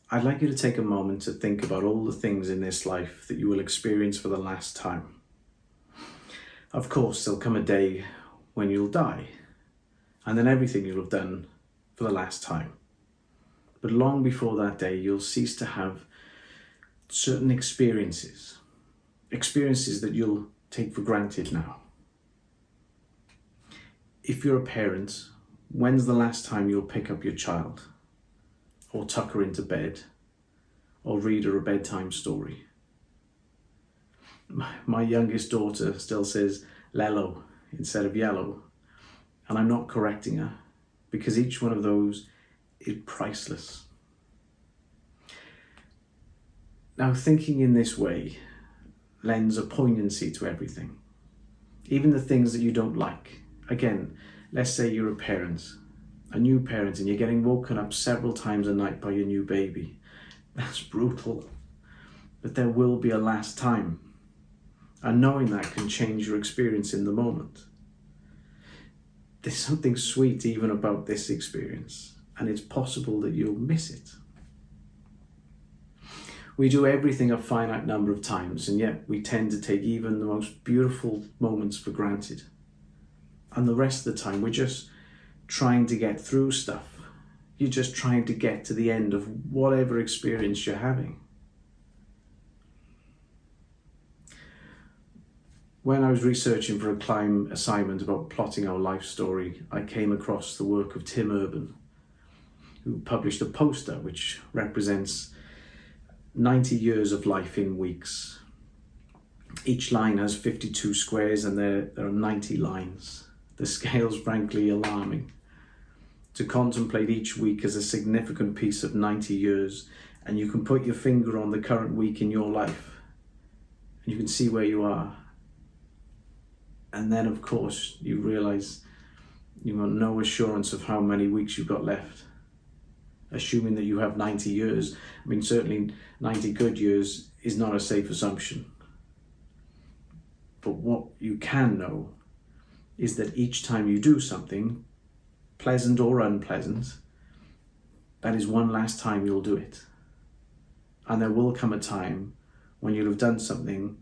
I'd like you to take a moment to think about all the things in this life that you will experience for the last time. Of course, there'll come a day when you'll die, and then everything you'll have done for the last time. But long before that day, you'll cease to have certain experiences that you'll take for granted now. If you're a parent, when's the last time you'll pick up your child, or tuck her into bed, or read her a bedtime story? My youngest daughter still says Lello instead of yellow, and I'm not correcting her, because each one of those is priceless. Now, thinking in this way lends a poignancy to everything, even the things that you don't like. Again, let's say you're a new parent, and you're getting woken up several times a night by your new baby. That's brutal, but there will be a last time, and knowing that can change your experience in the moment. There's something sweet even about this experience, and it's possible that you'll miss it. We do everything a finite number of times, and yet we tend to take even the most beautiful moments for granted. And the rest of the time, we're just trying to get through stuff. You're just trying to get to the end of whatever experience you're having. When I was researching for a climb assignment about plotting our life story, I came across the work of Tim Urban, who published a poster which represents 90 years of life in weeks. Each line has 52 squares, and there are 90 lines. The scale's frankly alarming. To contemplate each week as a significant piece of 90 years, and you can put your finger on the current week in your life, and you can see where you are. And then, of course, you realize you've got no assurance of how many weeks you've got left. Assuming that you have 90 years, I mean, certainly 90 good years is not a safe assumption. But what you can know is that each time you do something, pleasant or unpleasant, that is one last time you'll do it. And there will come a time when you'll have done something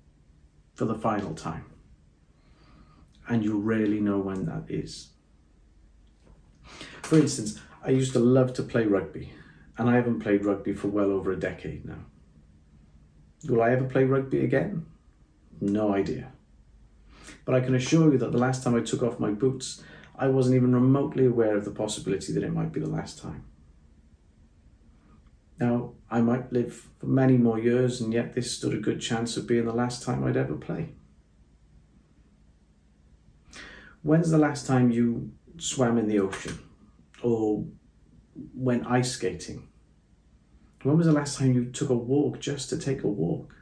for the final time. And you'll rarely know when that is. For instance, I used to love to play rugby, and I haven't played rugby for well over a decade now. Will I ever play rugby again? No idea. But I can assure you that the last time I took off my boots, I wasn't even remotely aware of the possibility that it might be the last time. Now, I might live for many more years, and yet this stood a good chance of being the last time I'd ever play. When's the last time you swam in the ocean, or went ice skating? When was the last time you took a walk just to take a walk?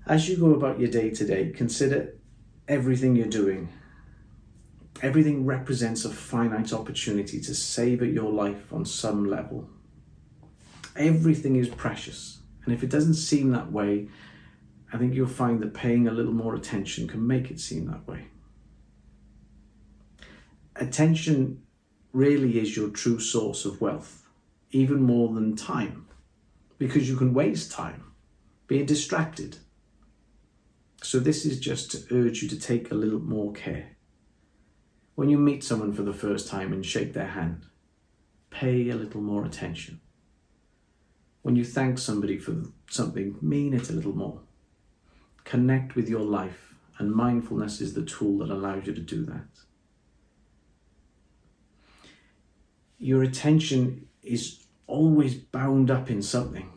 As you go about your day to day, consider everything you're doing. Everything represents a finite opportunity to savor your life on some level. Everything is precious, and if it doesn't seem that way, I think you'll find that paying a little more attention can make it seem that way. Attention really is your true source of wealth, even more than time, because you can waste time being distracted. So this is just to urge you to take a little more care. When you meet someone for the first time and shake their hand, pay a little more attention. When you thank somebody for something, mean it a little more. Connect with your life, and mindfulness is the tool that allows you to do that. Your attention is always bound up in something.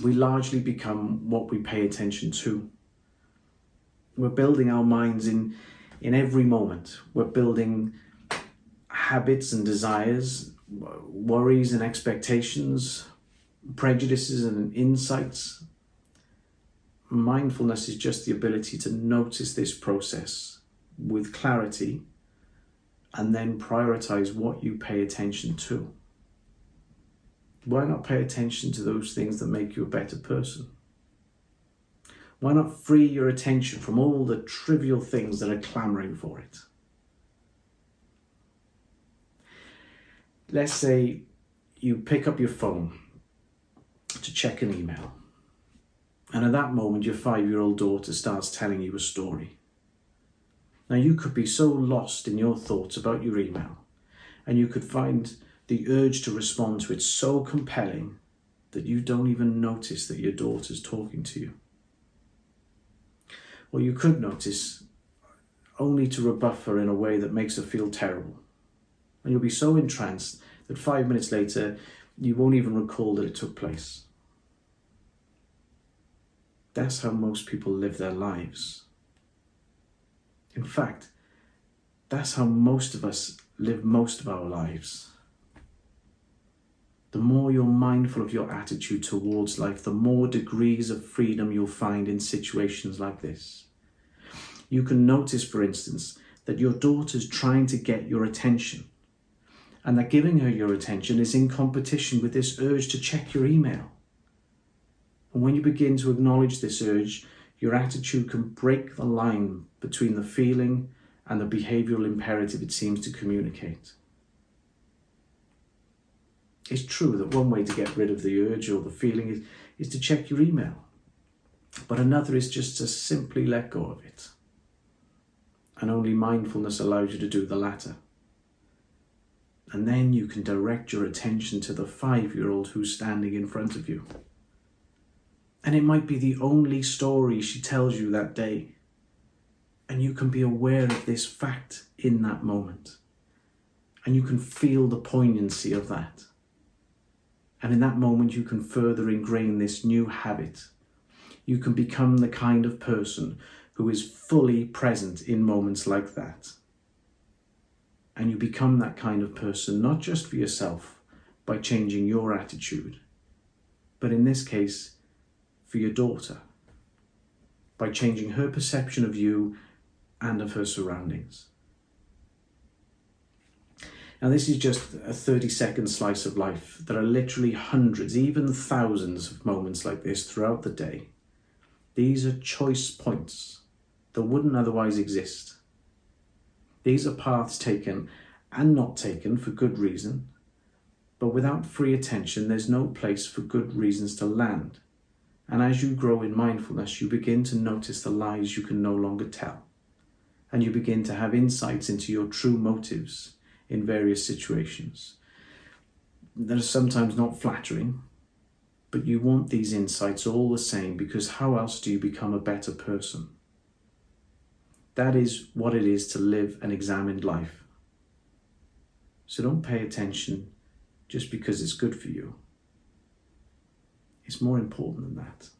We largely become what we pay attention to. We're building our minds in every moment. We're building habits and desires, worries and expectations, prejudices and insights. Mindfulness is just the ability to notice this process with clarity and then prioritize what you pay attention to. Why not pay attention to those things that make you a better person? Why not free your attention from all the trivial things that are clamoring for it? Let's say you pick up your phone to check an email. And at that moment, your 5-year-old daughter starts telling you a story. Now, you could be so lost in your thoughts about your email, and you could find the urge to respond to it so compelling that you don't even notice that your daughter's talking to you. Or you could notice only to rebuff her in a way that makes her feel terrible. And you'll be so entranced that 5 minutes later, you won't even recall that it took place. That's how most people live their lives. In fact, that's how most of us live most of our lives. The more you're mindful of your attitude towards life, the more degrees of freedom you'll find in situations like this. You can notice, for instance, that your daughter's trying to get your attention, and that giving her your attention is in competition with this urge to check your email. And when you begin to acknowledge this urge, your attitude can break the line between the feeling and the behavioral imperative it seems to communicate. It's true that one way to get rid of the urge or the feeling is to check your email, but another is just to simply let go of it. And only mindfulness allows you to do the latter. And then you can direct your attention to the 5-year-old who's standing in front of you. And it might be the only story she tells you that day. And you can be aware of this fact in that moment. And you can feel the poignancy of that. And in that moment, you can further ingrain this new habit. You can become the kind of person who is fully present in moments like that. And you become that kind of person, not just for yourself, by changing your attitude, but in this case, for your daughter, by changing her perception of you and of her surroundings. Now, this is just a 30-second slice of life. There are literally hundreds, even thousands of moments like this throughout the day. These are choice points that wouldn't otherwise exist. These are paths taken and not taken for good reason, but without free attention, there's no place for good reasons to land. And as you grow in mindfulness, you begin to notice the lies you can no longer tell, and you begin to have insights into your true motives in various situations. That are sometimes not flattering, but you want these insights all the same, because how else do you become a better person? That is what it is to live an examined life. So don't pay attention just because it's good for you. It's more important than that.